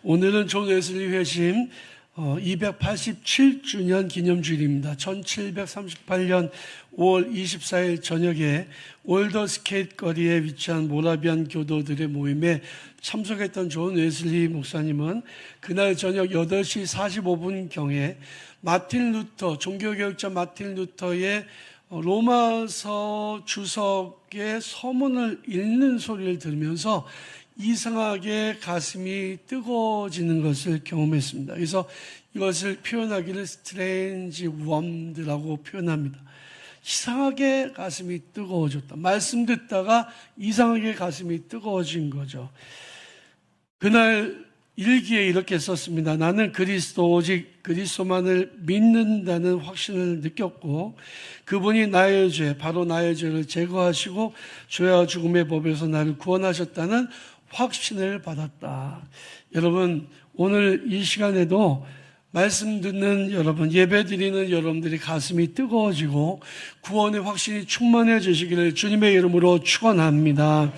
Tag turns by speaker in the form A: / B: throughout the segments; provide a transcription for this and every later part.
A: 오늘은 존 웨슬리 회심 287주년 기념주일입니다. 1738년 5월 24일 저녁에 올더스케이트 거리에 위치한 모라비안 교도들의 모임에 참석했던 존 웨슬리 목사님은 그날 저녁 8시 45분경에 마틴 루터, 종교개혁자 마틴 루터의 로마서 주석의 서문을 읽는 소리를 들으면서 이상하게 가슴이 뜨거워지는 것을 경험했습니다. 그래서 이것을 표현하기를 스트레인지 웜드라고 표현합니다. 이상하게 가슴이 뜨거워졌다. 말씀 듣다가 이상하게 가슴이 뜨거워진 거죠. 그날 일기에 이렇게 썼습니다. 나는 그리스도 오직 그리스도만을 믿는다는 확신을 느꼈고 그분이 나의 죄, 바로 나의 죄를 제거하시고 죄와 죽음의 법에서 나를 구원하셨다는 확신을 받았다. 여러분, 오늘 이 시간에도 말씀 듣는 여러분, 예배 드리는 여러분들이 가슴이 뜨거워지고 구원의 확신이 충만해지시기를 주님의 이름으로 축원합니다.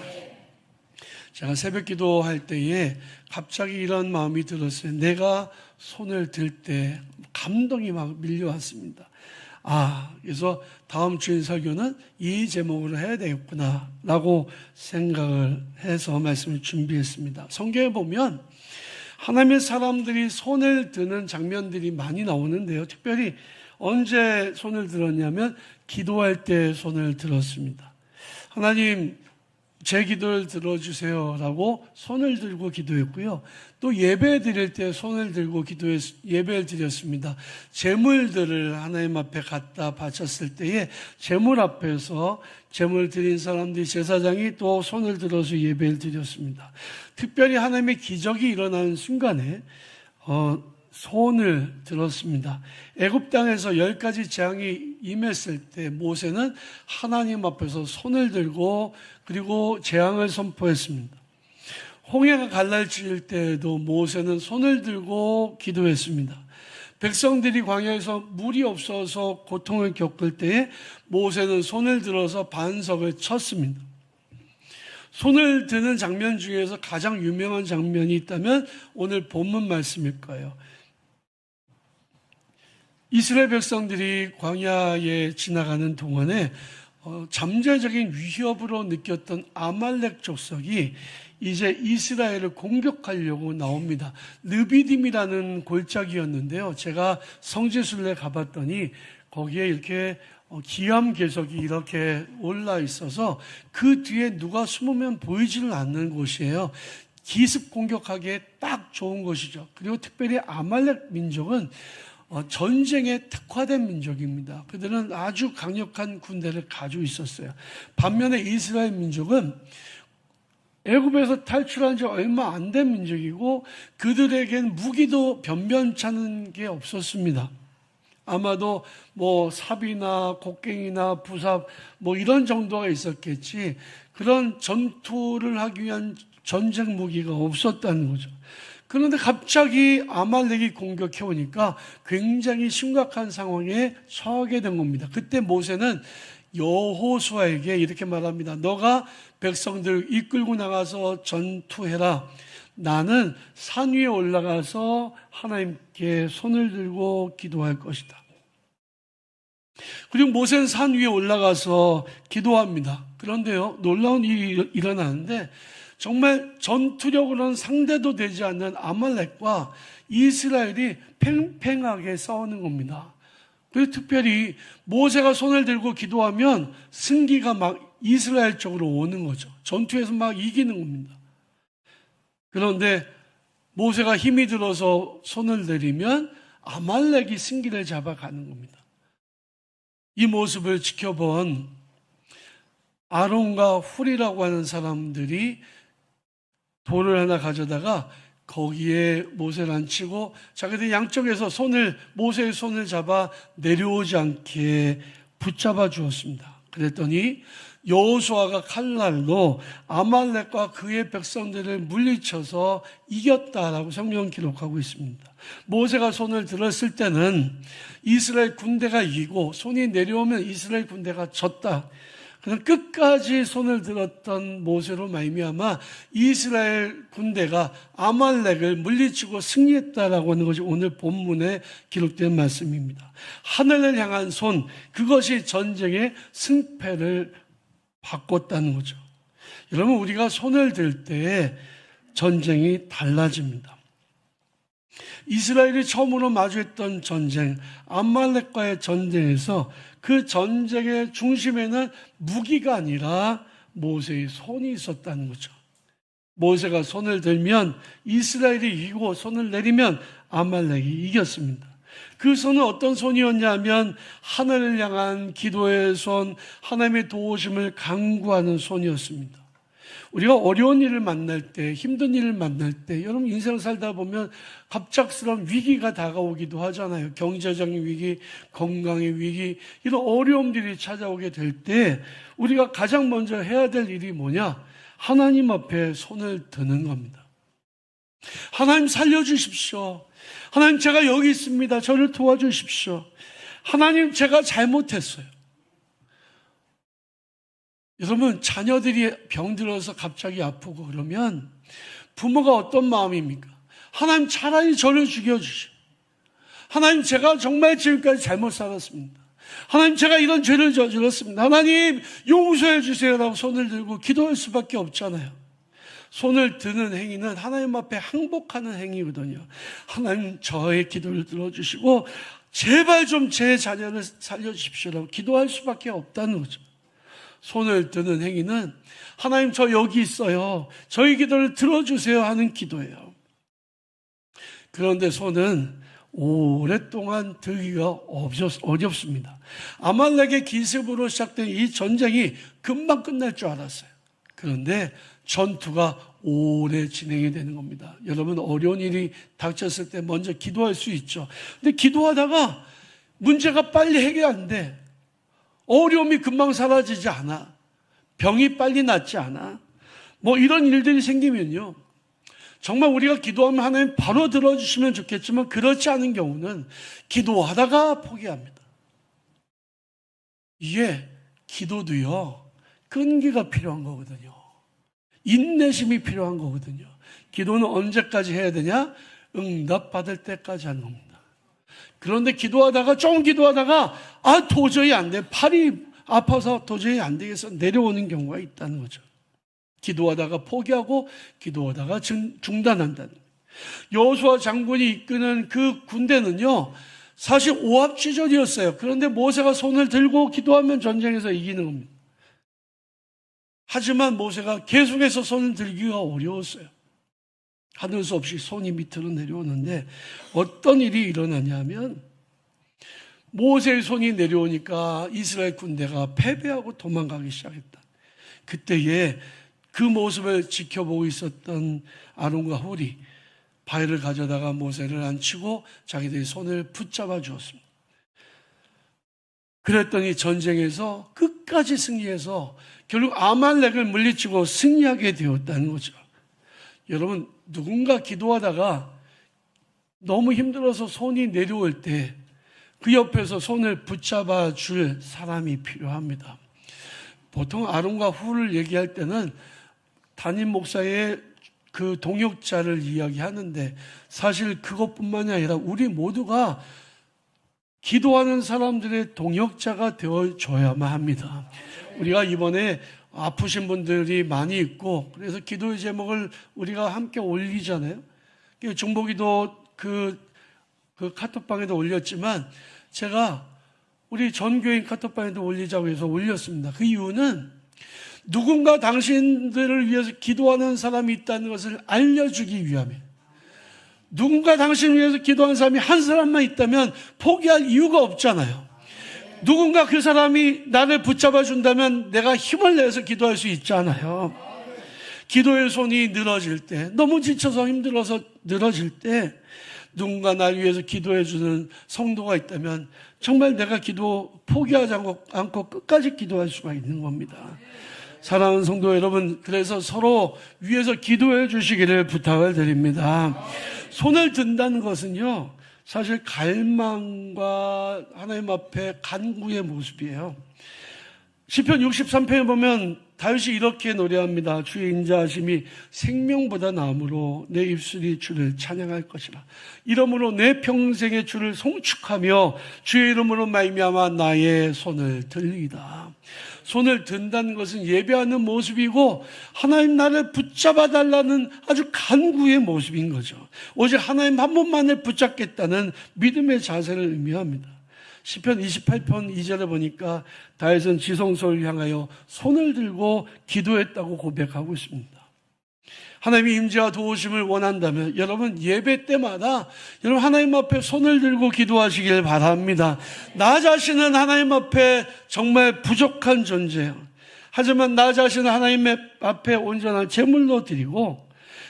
A: 제가 새벽 기도할 때에 갑자기 이런 마음이 들었어요. 내가 손을 들 때 감동이 막 밀려왔습니다. 그래서 다음 주일 설교는 이 제목으로 해야 되겠구나 라고 생각을 해서 말씀을 준비했습니다. 성경에 보면 하나님의 사람들이 손을 드는 장면들이 많이 나오는데요. 특별히 언제 손을 들었냐면 기도할 때 손을 들었습니다. 하나님 제 기도를 들어주세요 라고 손을 들고 기도했고요. 또 예배 드릴 때 손을 들고 예배를 드렸습니다. 제물들을 하나님 앞에 갖다 바쳤을 때에 제물 앞에서 제물 드린 사람들이 제사장이 또 손을 들어서 예배를 드렸습니다. 특별히 하나님의 기적이 일어나는 순간에 손을 들었습니다. 애굽 땅에서 10가지 재앙이 임했을 때 모세는 하나님 앞에서 손을 들고 그리고 재앙을 선포했습니다. 홍해가 갈라질 때에도 모세는 손을 들고 기도했습니다. 백성들이 광야에서 물이 없어서 고통을 겪을 때에 모세는 손을 들어서 반석을 쳤습니다. 손을 드는 장면 중에서 가장 유명한 장면이 있다면 오늘 본문 말씀일 거예요. 이스라엘 백성들이 광야에 지나가는 동안에 잠재적인 위협으로 느꼈던 아말렉 족속이 이제 이스라엘을 공격하려고 나옵니다. 르비딤이라는 골짜기였는데요. 제가 성지순례 가봤더니 거기에 이렇게 기암괴석이 이렇게 올라 있어서 그 뒤에 누가 숨으면 보이지는 않는 곳이에요. 기습 공격하기에 딱 좋은 곳이죠. 그리고 특별히 아말렉 민족은 전쟁에 특화된 민족입니다. 그들은 아주 강력한 군대를 가지고 있었어요. 반면에 이스라엘 민족은 애굽에서 탈출한 지 얼마 안 된 민족이고 그들에겐 무기도 변변찮은 게 없었습니다. 아마도 삽이나 곡괭이나 부삽 이런 정도가 있었겠지 그런 전투를 하기 위한 전쟁 무기가 없었다는 거죠. 그런데 갑자기 아말렉이 공격해 오니까 굉장히 심각한 상황에 처하게 된 겁니다. 그때 모세는 여호수아에게 이렇게 말합니다. 너가 백성들을 이끌고 나가서 전투해라. 나는 산 위에 올라가서 하나님께 손을 들고 기도할 것이다. 그리고 모세는 산 위에 올라가서 기도합니다. 그런데요, 놀라운 일이 일어나는데 정말 전투력으로는 상대도 되지 않는 아말렉과 이스라엘이 팽팽하게 싸우는 겁니다. 그리고 특별히 모세가 손을 들고 기도하면 승기가 막 이스라엘 쪽으로 오는 거죠. 전투에서 막 이기는 겁니다. 그런데 모세가 힘이 들어서 손을 들이면 아말렉이 승기를 잡아가는 겁니다. 이 모습을 지켜본 아론과 훌이라고 하는 사람들이 돌을 하나 가져다가 거기에 모세를 앉히고 자기들 양쪽에서 모세의 손을 잡아 내려오지 않게 붙잡아 주었습니다. 그랬더니 여호수아가 칼날로 아말렉과 그의 백성들을 물리쳐서 이겼다라고 성경은 기록하고 있습니다. 모세가 손을 들었을 때는 이스라엘 군대가 이기고 손이 내려오면 이스라엘 군대가 졌다. 그는 끝까지 손을 들었던 모세로 말미암아 이스라엘 군대가 아말렉을 물리치고 승리했다라고 하는 것이 오늘 본문에 기록된 말씀입니다. 하늘을 향한 손, 그것이 전쟁의 승패를 바꿨다는 거죠. 여러분, 우리가 손을 들 때 전쟁이 달라집니다. 이스라엘이 처음으로 마주했던 전쟁, 아말렉과의 전쟁에서 그 전쟁의 중심에는 무기가 아니라 모세의 손이 있었다는 거죠. 모세가 손을 들면 이스라엘이 이기고 손을 내리면 아말렉이 이겼습니다. 그 손은 어떤 손이었냐면 하늘을 향한 기도의 손, 하나님의 도우심을 간구하는 손이었습니다. 우리가 어려운 일을 만날 때, 힘든 일을 만날 때, 여러분 인생을 살다 보면 갑작스러운 위기가 다가오기도 하잖아요. 경제적인 위기, 건강의 위기, 이런 어려움들이 찾아오게 될 때 우리가 가장 먼저 해야 될 일이 뭐냐? 하나님 앞에 손을 드는 겁니다. 하나님 살려주십시오. 하나님 제가 여기 있습니다. 저를 도와주십시오. 하나님 제가 잘못했어요. 여러분, 자녀들이 병들어서 갑자기 아프고 그러면 부모가 어떤 마음입니까? 하나님 차라리 저를 죽여주시오. 하나님 제가 정말 지금까지 잘못 살았습니다. 하나님 제가 이런 죄를 저질렀습니다. 하나님 용서해 주세요라고 손을 들고 기도할 수밖에 없잖아요. 손을 드는 행위는 하나님 앞에 항복하는 행위거든요. 하나님 저의 기도를 들어주시고 제발 좀 제 자녀를 살려주십시오라고 기도할 수밖에 없다는 거죠. 손을 드는 행위는 하나님 저 여기 있어요. 저희 기도를 들어주세요 하는 기도예요. 그런데 손은 오랫동안 들기가 어렵습니다. 아말렉의 기습으로 시작된 이 전쟁이 금방 끝날 줄 알았어요. 그런데 전투가 오래 진행이 되는 겁니다. 여러분, 어려운 일이 닥쳤을 때 먼저 기도할 수 있죠. 근데 기도하다가 문제가 빨리 해결 안 돼. 어려움이 금방 사라지지 않아. 병이 빨리 낫지 않아. 뭐 이런 일들이 생기면요, 정말 우리가 기도하면 하나님 바로 들어주시면 좋겠지만 그렇지 않은 경우는 기도하다가 포기합니다. 이게 기도도요, 끈기가 필요한 거거든요. 인내심이 필요한 거거든요. 기도는 언제까지 해야 되냐? 응답받을 때까지 하는 겁니다. 그런데 기도하다가 조금 기도하다가 도저히 안 돼. 팔이 아파서 도저히 안 되겠어. 내려오는 경우가 있다는 거죠. 기도하다가 포기하고 기도하다가 중단한다는 거예요. 여호수아 장군이 이끄는 그 군대는요, 사실 오합지졸이었어요. 그런데 모세가 손을 들고 기도하면 전쟁에서 이기는 겁니다. 하지만 모세가 계속해서 손을 들기가 어려웠어요. 하늘 수 없이 손이 밑으로 내려오는데 어떤 일이 일어나냐면 모세의 손이 내려오니까 이스라엘 군대가 패배하고 도망가기 시작했다. 그때에 그 모습을 지켜보고 있었던 아론과 홀이 바위를 가져다가 모세를 앉히고 자기들의 손을 붙잡아 주었습니다. 그랬더니 전쟁에서 끝까지 승리해서 결국 아말렉을 물리치고 승리하게 되었다는 거죠. 여러분, 누군가 기도하다가 너무 힘들어서 손이 내려올 때 그 옆에서 손을 붙잡아 줄 사람이 필요합니다. 보통 아론과 훌을 얘기할 때는 담임 목사의 그 동역자를 이야기하는데 사실 그것뿐만이 아니라 우리 모두가 기도하는 사람들의 동역자가 되어줘야만 합니다. 우리가 이번에 아프신 분들이 많이 있고 그래서 기도의 제목을 우리가 함께 올리잖아요. 중보기도 그 카톡방에도 올렸지만 제가 우리 전교인 카톡방에도 올리자고 해서 올렸습니다. 그 이유는 누군가 당신들을 위해서 기도하는 사람이 있다는 것을 알려주기 위함이에요. 누군가 당신을 위해서 기도하는 사람이 한 사람만 있다면 포기할 이유가 없잖아요. 누군가 그 사람이 나를 붙잡아 준다면 내가 힘을 내서 기도할 수 있잖아요. 기도의 손이 늘어질 때, 너무 지쳐서 힘들어서 늘어질 때 누군가 날 위해서 기도해 주는 성도가 있다면 정말 내가 기도 포기하지 않고 끝까지 기도할 수가 있는 겁니다. 사랑하는 성도 여러분, 그래서 서로 위해서 기도해 주시기를 부탁을 드립니다. 손을 든다는 것은요, 사실 갈망과 하나님 앞에 간구의 모습이에요. 시편 63편에 보면 다윗이 이렇게 노래합니다. 주의 인자하심이 생명보다 나음으로 내 입술이 주를 찬양할 것이라. 이러므로 내 평생에 주를 송축하며 주의 이름으로 말미암아 나의 손을 들리이다. 손을 든다는 것은 예배하는 모습이고 하나님 나를 붙잡아 달라는 아주 간구의 모습인 거죠. 오직 하나님 한 분만을 붙잡겠다는 믿음의 자세를 의미합니다. 시편 28편 2절에 보니까 다윗은 지성소를 향하여 손을 들고 기도했다고 고백하고 있습니다. 하나님의 임재와 도우심을 원한다면 여러분 예배 때마다 여러분 하나님 앞에 손을 들고 기도하시길 바랍니다. 나 자신은 하나님 앞에 정말 부족한 존재예요. 하지만 나 자신은 하나님 앞에 온전한 제물로 드리고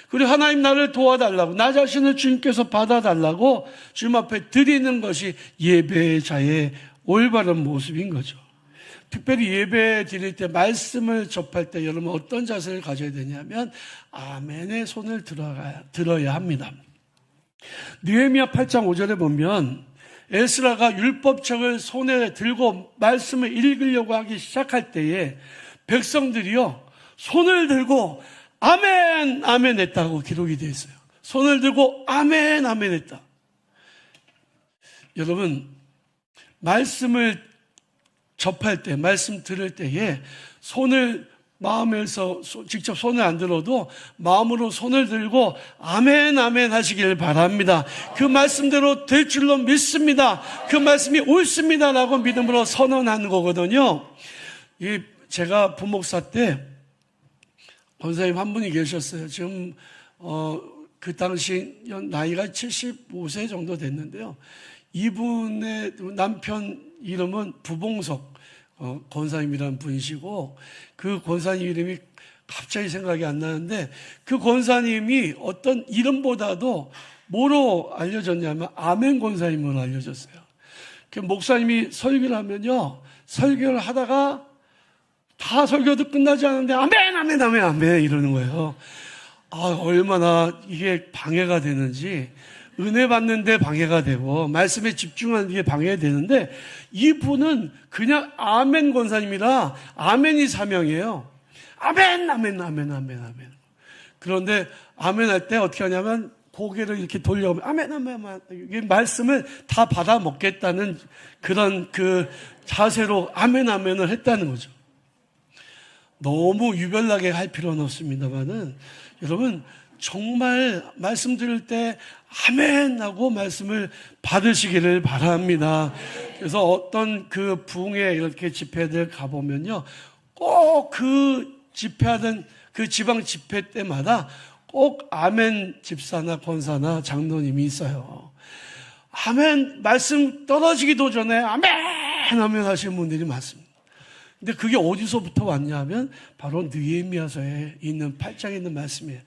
A: 그리고 하나님 나를 도와달라고 나 자신을 주님께서 받아달라고 주님 앞에 드리는 것이 예배자의 올바른 모습인 거죠. 특별히 예배 드릴 때 말씀을 접할 때 여러분 어떤 자세를 가져야 되냐면 아멘의 손을 들어야 합니다. 느헤미야 8장 5절에 보면 에스라가 율법책을 손에 들고 말씀을 읽으려고 하기 시작할 때에 백성들이요 손을 들고 아멘 아멘 했다고 기록이 되어 있어요. 손을 들고 아멘 아멘 했다. 여러분 말씀을 접할 때 말씀 들을 때에 손을 마음에서 직접 손을 안 들어도 마음으로 손을 들고 아멘 아멘 하시길 바랍니다. 그 말씀대로 될 줄로 믿습니다. 그 말씀이 옳습니다라고 믿음으로 선언하는 거거든요. 제가 부목사 때 권사님 한 분이 계셨어요. 지금 그 당시 나이가 75세 정도 됐는데요. 이분의 남편 이름은 부봉석 권사님이라는 분이시고 그 권사님 이름이 갑자기 생각이 안 나는데 그 권사님이 어떤 이름보다도 뭐로 알려졌냐면 아멘 권사님으로 알려졌어요. 그 목사님이 설교를 하면요. 설교를 하다가 다 설교도 끝나지 않았는데 아멘 아멘 아멘 아멘 이러는 거예요. 얼마나 이게 방해가 되는지 은혜 받는데 방해가 되고 말씀에 집중하는 게 방해되는데 이분은 그냥 아멘 권사님이라 아멘이 사명이에요. 아멘 아멘 아멘 아멘 아멘. 그런데 아멘 할 때 어떻게 하냐면 고개를 이렇게 돌려보면 아멘 아멘 아멘 이게 말씀을 다 받아 먹겠다는 그런 그 자세로 아멘 아멘을 했다는 거죠. 너무 유별나게 할 필요는 없습니다만은 여러분 정말 말씀 들을 때 아멘 하고 말씀을 받으시기를 바랍니다. 그래서 어떤 그 부흥회 이렇게 집회들 가보면요 꼭 그 집회하던 그 지방 집회 때마다 꼭 아멘 집사나 권사나 장로님이 있어요. 아멘 말씀 떨어지기도 전에 아멘 아멘 하시는 분들이 많습니다. 근데 그게 어디서부터 왔냐면 바로 느헤미야서에 있는 8장에 있는 말씀이에요.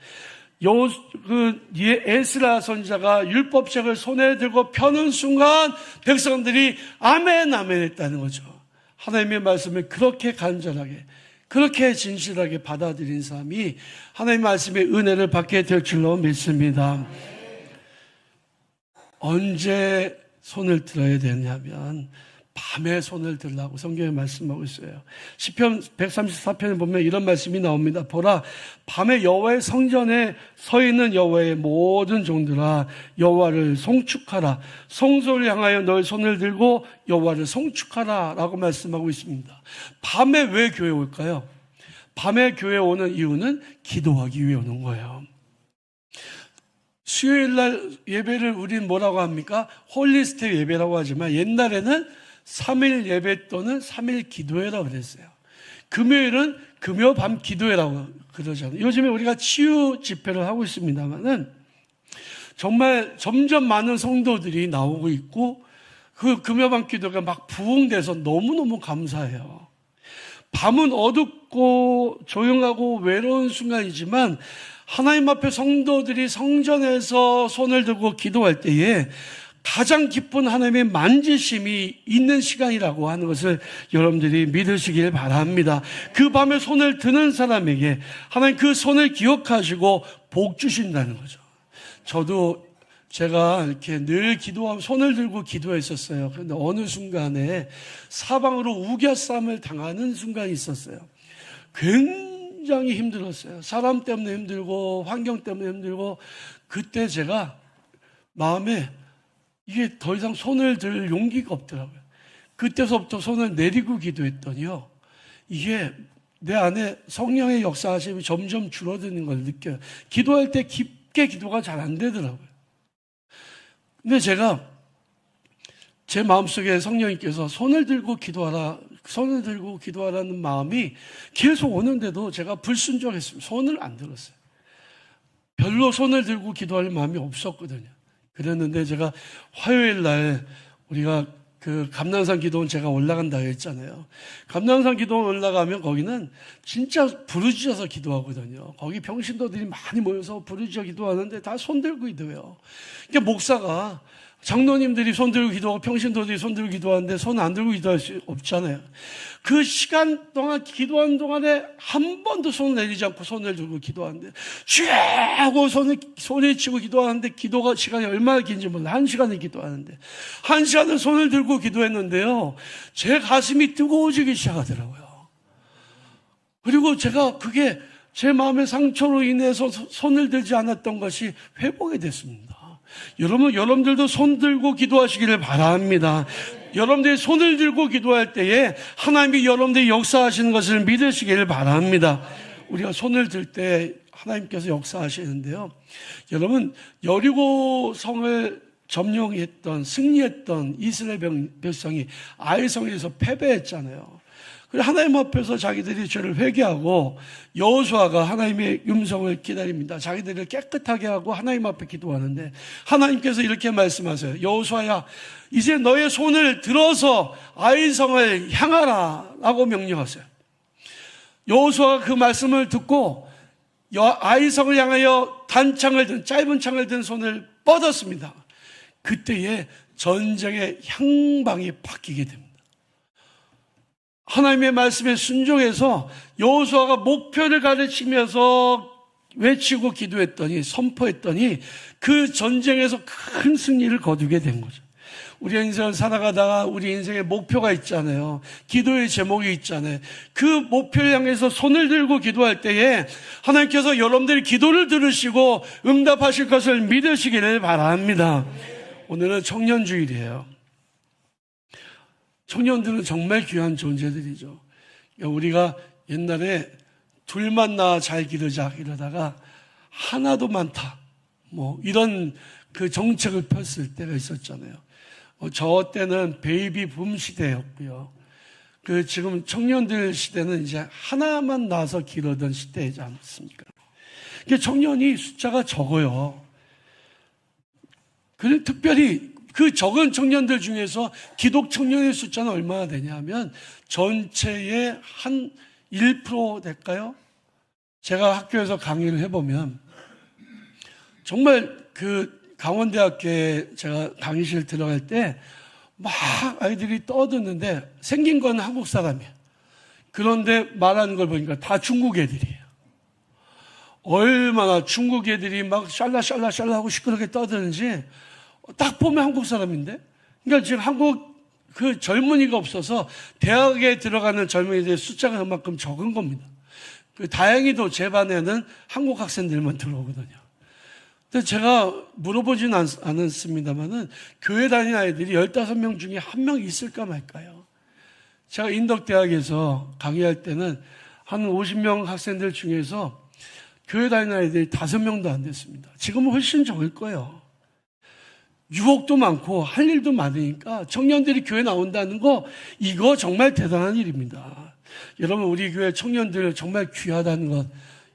A: 에스라 선지자가 율법책을 손에 들고 펴는 순간 백성들이 아멘 아멘 했다는 거죠. 하나님의 말씀을 그렇게 간절하게 그렇게 진실하게 받아들인 사람이 하나님의 말씀의 은혜를 받게 될 줄로 믿습니다. 언제 손을 들어야 되냐면 밤에 손을 들라고 성경에 말씀하고 있어요. 시편 134편에 보면 이런 말씀이 나옵니다. 보라, 밤에 여호와의 성전에 서 있는 여호와의 모든 종들아 여호와를 송축하라. 성소를 향하여 너의 손을 들고 여호와를 송축하라 라고 말씀하고 있습니다. 밤에 왜 교회에 올까요? 밤에 교회에 오는 이유는 기도하기 위해 오는 거예요. 수요일날 예배를 우리는 뭐라고 합니까? 홀리스텝 예배라고 하지만 옛날에는 3일 예배 또는 3일 기도회라고 그랬어요. 금요일은 금요 밤 기도회라고 그러잖아요. 요즘에 우리가 치유 집회를 하고 있습니다만은 정말 점점 많은 성도들이 나오고 있고 그 금요 밤 기도가 막 부흥돼서 너무너무 감사해요. 밤은 어둡고 조용하고 외로운 순간이지만 하나님 앞에 성도들이 성전에서 손을 들고 기도할 때에 가장 기쁜 하나님의 만지심이 있는 시간이라고 하는 것을 여러분들이 믿으시길 바랍니다. 그 밤에 손을 드는 사람에게 하나님 그 손을 기억하시고 복 주신다는 거죠. 저도 제가 이렇게 늘 기도하고 손을 들고 기도했었어요. 그런데 어느 순간에 사방으로 우겨쌈을 당하는 순간이 있었어요. 굉장히 힘들었어요. 사람 때문에 힘들고 환경 때문에 힘들고, 그때 제가 마음에 이게 더 이상 손을 들 용기가 없더라고요. 그때서부터 손을 내리고 기도했더니요, 이게 내 안에 성령의 역사하심이 점점 줄어드는 걸 느껴요. 기도할 때 깊게 기도가 잘 안 되더라고요. 근데 제가 제 마음속에 성령님께서 손을 들고 기도하라는 마음이 계속 오는데도 제가 불순종했습니다. 손을 안 들었어요. 별로 손을 들고 기도할 마음이 없었거든요. 그랬는데 제가 화요일 날 우리가 그 감난산 기도원 제가 올라간다고 했잖아요. 감난산 기도원 올라가면 거기는 진짜 부르짖어서 기도하거든요. 거기 병신도들이 많이 모여서 부르짖어 기도하는데 다 손 들고 기도해요. 그러니까 목사가, 장로님들이 손 들고 기도하고 평신도들이 손 들고 기도하는데 손 안 들고 기도할 수 없잖아요. 그 시간 동안 기도하는 동안에 한 번도 손을 내리지 않고 손을 들고 기도하는데 쥐 하고 소리치고 기도하는데, 기도가 시간이 얼마나 긴지 몰라. 1시간을 기도하는데 1시간을 손을 들고 기도했는데요, 제 가슴이 뜨거워지기 시작하더라고요. 그리고 제가 그게 제 마음의 상처로 인해서 손을 들지 않았던 것이 회복이 됐습니다. 여러분들도 손 들고 기도하시기를 바랍니다. 여러분들이 손을 들고 기도할 때에 하나님이 여러분들이 역사하시는 것을 믿으시기를 바랍니다. 우리가 손을 들 때 하나님께서 역사하시는데요, 여러분, 여리고 성을 승리했던 이스라엘 백성이 아이성에서 패배했잖아요. 그래서 하나님 앞에서 자기들이 죄를 회개하고 여호수아가 하나님의 음성을 기다립니다. 자기들을 깨끗하게 하고 하나님 앞에 기도하는데 하나님께서 이렇게 말씀하세요. 여호수아야, 이제 너의 손을 들어서 아이성을 향하라 라고 명령하세요. 여호수아가 그 말씀을 듣고 아이성을 향하여 짧은 창을 든 손을 뻗었습니다. 그때에 전쟁의 향방이 바뀌게 됩니다. 하나님의 말씀에 순종해서 여호수아가 목표를 가르치면서 외치고 기도했더니, 선포했더니 그 전쟁에서 큰 승리를 거두게 된 거죠. 우리 인생을 살아가다가 우리 인생에 목표가 있잖아요. 기도의 제목이 있잖아요. 그 목표를 향해서 손을 들고 기도할 때에 하나님께서 여러분들의 기도를 들으시고 응답하실 것을 믿으시기를 바랍니다. 오늘은 청년주일이에요. 청년들은 정말 귀한 존재들이죠. 우리가 옛날에 둘만 낳아 잘 기르자 이러다가 하나도 많다, 이런 그 정책을 폈을 때가 있었잖아요. 저 때는 베이비 붐 시대였고요. 지금 청년들 시대는 이제 하나만 낳아서 기르던 시대이지 않습니까? 청년이 숫자가 적어요. 그래, 특별히 그 적은 청년들 중에서 기독 청년의 숫자는 얼마나 되냐면 전체의 한 1% 될까요? 제가 학교에서 강의를 해보면 정말 강원대학교에 제가 강의실 들어갈 때 막 아이들이 떠드는데 생긴 건 한국 사람이에요. 그런데 말하는 걸 보니까 다 중국 애들이에요. 얼마나 중국 애들이 막 샬라샬라샬라 하고 시끄럽게 떠드는지 딱 보면 한국 사람인데, 그러니까 지금 한국 젊은이가 없어서 대학에 들어가는 젊은이들의 숫자가 그만큼 적은 겁니다. 다행히도 제 반에는 한국 학생들만 들어오거든요. 근데 제가 물어보진 않았습니다만은 교회 다니는 아이들이 15명 중에 1명 있을까 말까요? 제가 인덕대학에서 강의할 때는 한 50명 학생들 중에서 교회 다니는 아이들이 5명도 안 됐습니다. 지금은 훨씬 적을 거예요. 유혹도 많고 할 일도 많으니까 청년들이 교회 나온다는 거, 이거 정말 대단한 일입니다. 여러분, 우리 교회 청년들 정말 귀하다는 것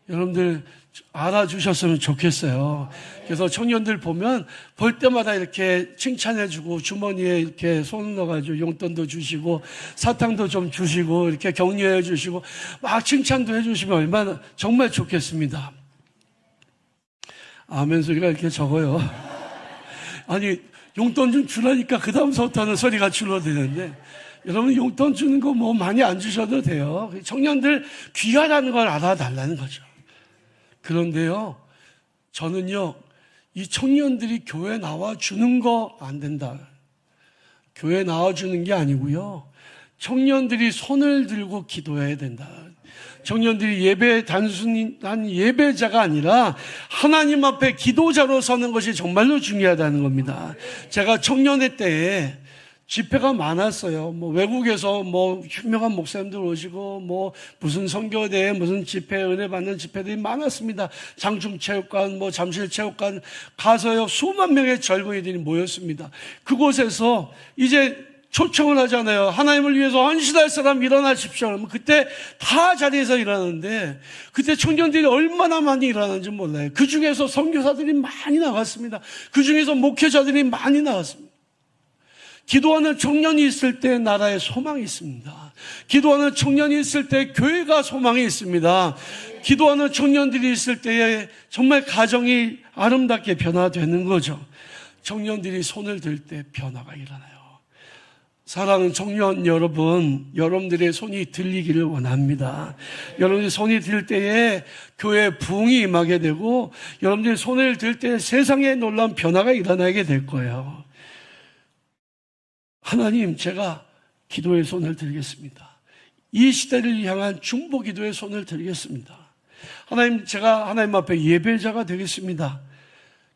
A: 여러분들 알아주셨으면 좋겠어요. 그래서 청년들 볼 때마다 이렇게 칭찬해주고 주머니에 이렇게 손을 넣어가지고 용돈도 주시고 사탕도 좀 주시고 이렇게 격려해 주시고 막 칭찬도 해주시면 얼마나 정말 좋겠습니다. 아멘 소리가 이렇게 적어요. 아니, 용돈 좀 주라니까 그 다음부터는 소리가 줄어드는데, 여러분 용돈 주는 거 많이 안 주셔도 돼요. 청년들 귀하다는 걸 알아달라는 거죠. 그런데요, 저는요, 이 청년들이 교회 나와주는 거 안 된다. 교회 나와주는 게 아니고요. 청년들이 손을 들고 기도해야 된다. 청년들이 단순히 한 예배자가 아니라 하나님 앞에 기도자로 서는 것이 정말로 중요하다는 겁니다. 제가 청년회 때에 집회가 많았어요. 외국에서 유명한 목사님들 오시고, 무슨 선교대, 무슨 집회, 은혜 받는 집회들이 많았습니다. 장충체육관, 잠실체육관 가서요, 수만 명의 젊은이들이 모였습니다. 그곳에서 이제 초청을 하잖아요. 하나님을 위해서 헌신할 사람 일어나십시오. 그러면 그때 다 자리에서 일어나는데, 그때 청년들이 얼마나 많이 일어나는지 몰라요. 그 중에서 선교사들이 많이 나갔습니다. 그 중에서 목회자들이 많이 나왔습니다. 기도하는 청년이 있을 때 나라에 소망이 있습니다. 기도하는 청년이 있을 때 교회가 소망이 있습니다. 기도하는 청년들이 있을 때에 정말 가정이 아름답게 변화되는 거죠. 청년들이 손을 들 때 변화가 일어나요. 사랑하는 청년 여러분, 여러분들의 손이 들리기를 원합니다. 여러분들의 손이 들 때에 교회에 부흥이 임하게 되고, 여러분들의 손을 들 때 세상에 놀라운 변화가 일어나게 될 거예요. 하나님, 제가 기도의 손을 들겠습니다. 이 시대를 향한 중보 기도의 손을 들겠습니다. 하나님, 제가 하나님 앞에 예배자가 되겠습니다.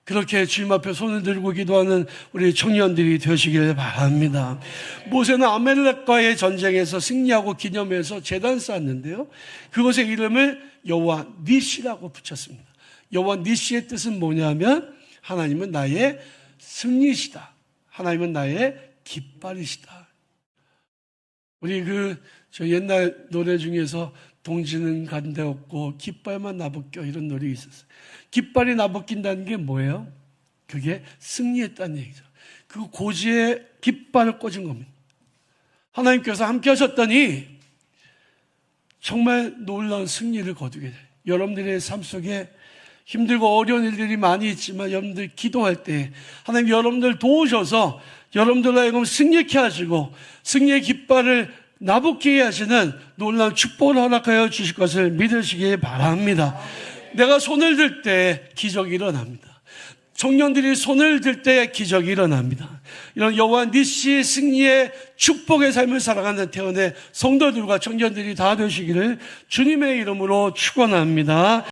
A: 그렇게 주님 앞에 손을 들고 기도하는 우리 청년들이 되시길 바랍니다. 모세는 아말렉과의 전쟁에서 승리하고 기념해서 제단 쌓았는데요, 그것의 이름을 여호와 니시라고 붙였습니다. 여호와 니시의 뜻은 뭐냐면, 하나님은 나의 승리시다. 하나님은 나의 깃발이시다. 우리 저 옛날 노래 중에서 동지는 간데 없고 깃발만 나부껴, 이런 노래 있었어요. 깃발이 나부낀다는 게 뭐예요? 그게 승리했다는 얘기죠. 그 고지에 깃발을 꽂은 겁니다. 하나님께서 함께 하셨더니 정말 놀라운 승리를 거두게 돼요. 여러분들의 삶 속에 힘들고 어려운 일들이 많이 있지만, 여러분들 기도할 때 하나님 여러분들 도우셔서 여러분들로 하여금 승리케 하시고 승리의 깃발을 나부끼게 하시는 놀라운 축복을 허락하여 주실 것을 믿으시기 바랍니다. 내가 손을 들 때 기적이 일어납니다. 청년들이 손을 들 때 기적이 일어납니다. 이런 여호와 니시 승리의 축복의 삶을 살아가는 태원의 성도들과 청년들이 다 되시기를 주님의 이름으로 축원합니다.